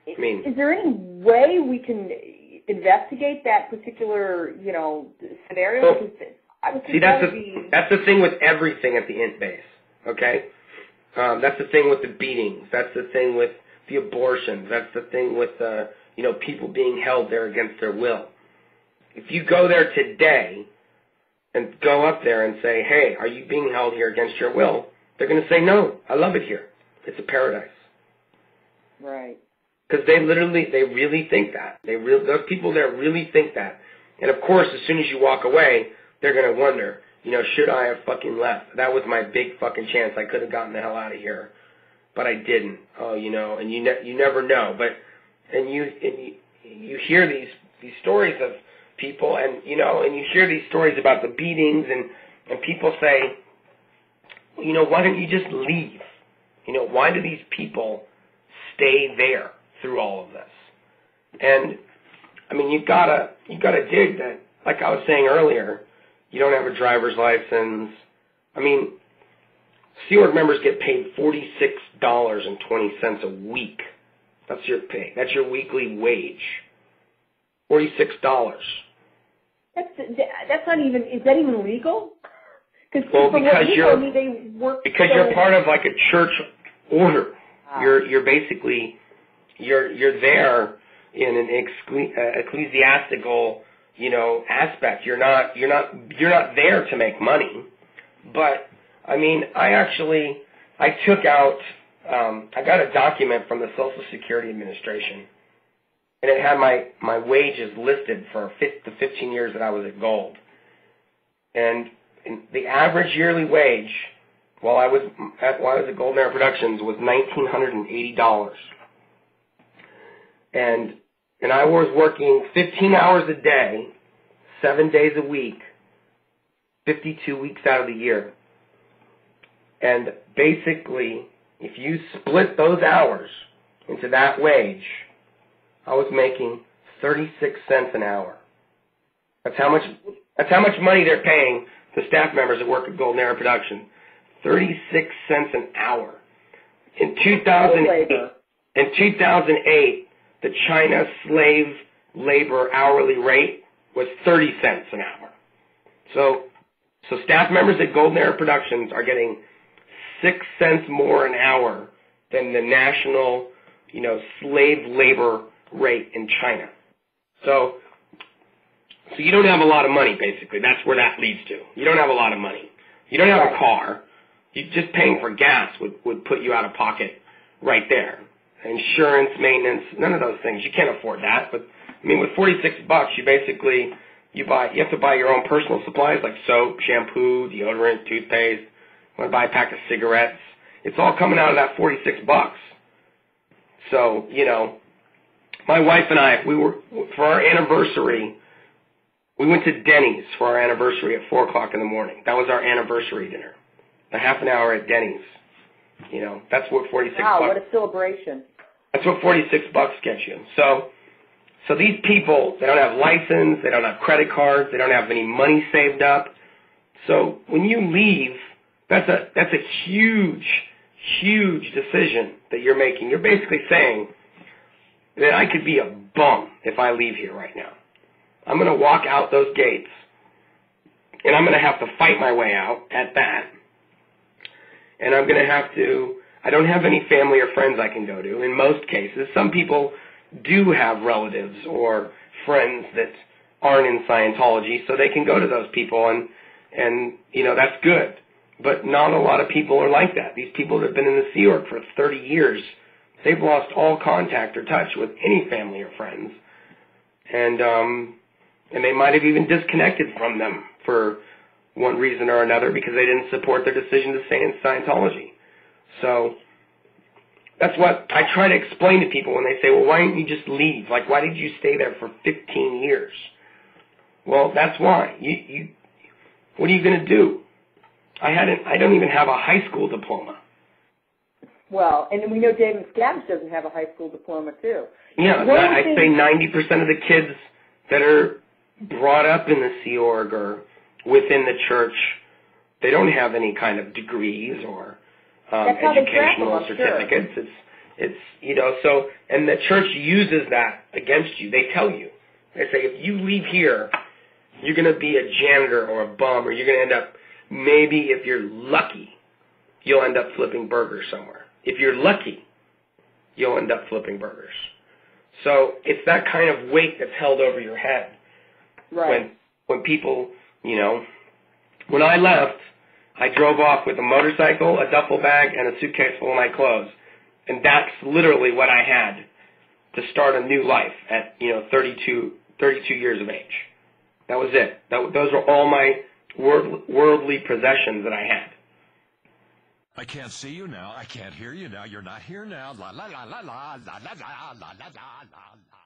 I mean, is there any way we can investigate that particular, scenario? Well, Because see, that's the thing with everything at the int base, okay? That's the thing with the beatings. That's the thing with the abortions. That's the thing with, people being held there against their will. If you go there today and go up there and say, hey, are you being held here against your will? They're going to say, no, I love it here. It's a paradise. Right. Because they really think that. Those people there really think that. And of course, as soon as you walk away, they're going to wonder, should I have fucking left? That was my big fucking chance. I could have gotten the hell out of here, but I didn't. Oh, and you never know. And you hear these stories of people, and you hear these stories about the beatings, and people say, why don't you just leave? Why do these people stay there through all of this? And I mean, you gotta dig that. Like I was saying earlier, you don't have a driver's license. I mean, Sea Org members get paid $46.20 a week. That's your pay. That's your weekly wage. $46. That's not even. Is that even legal? Well, because you're part of like a church order. Wow. You're basically you're there in an ecclesiastical aspect. You're not there to make money. But I mean, I took out I got a document from the Social Security Administration, and it had my wages listed for the 15 years that I was at Gold, and the average yearly wage while I was at Golden Era Productions was $1,980, and I was working 15 hours a day, 7 days a week, 52 weeks out of the year, and basically, if you split those hours into that wage, I was making 36 cents an hour. That's how much money they're paying the staff members that work at Golden Era Production. 36 cents an hour. In 2008, the China slave labor hourly rate was 30 cents an hour. So staff members at Golden Era Productions are getting 6 cents more an hour than the national, slave labor rate in China. So you don't have a lot of money, basically. That's where that leads to. You don't have a lot of money. You don't have a car. Just paying for gas would put you out of pocket right there. Insurance, maintenance, none of those things. You can't afford that. But I mean, with $46, you have to buy your own personal supplies like soap, shampoo, deodorant, toothpaste. You want to buy a pack of cigarettes. It's all coming out of that $46. So, my wife and I, for our anniversary, we went to Denny's for our anniversary at 4 o'clock in the morning. That was our anniversary dinner. A half an hour at Denny's. That's what $46. Wow, what a celebration. That's what $46 gets you. So these people, they don't have license, they don't have credit cards, they don't have any money saved up. So when you leave, that's a huge, huge decision that you're making. You're basically saying that I could be a bum if I leave here right now. I'm going to walk out those gates, and I'm going to have to fight my way out at that. And I'm going to have to, I don't have any family or friends I can go to in most cases. Some people do have relatives or friends that aren't in Scientology, so they can go to those people, and that's good. But not a lot of people are like that. These people that have been in the Sea Org for 30 years, they've lost all contact or touch with any family or friends. And they might have even disconnected from them for one reason or another because they didn't support their decision to stay in Scientology. So that's what I try to explain to people when they say, well, why didn't you just leave? Like, why did you stay there for 15 years? Well, that's why. What are you going to do? I don't even have a high school diploma. Well, and we know David Scavenge doesn't have a high school diploma, too. Yeah, I'd say 90% of the kids that are brought up in the Sea Org or within the church, they don't have any kind of degrees or educational certificates. Sure. It's, so, and the church uses that against you. They tell you. They say, if you leave here, you're going to be a janitor or a bum, or you're going to end up, maybe if you're lucky, you'll end up flipping burgers somewhere. If you're lucky, you'll end up flipping burgers. So it's that kind of weight that's held over your head. Right. When people, when I left, I drove off with a motorcycle, a duffel bag, and a suitcase full of my clothes. And that's literally what I had to start a new life at, 32 years of age. That was it. Those were all my worldly possessions that I had. I can't see you now. I can't hear you now. You're not here now. La la la la la la la la la la la la.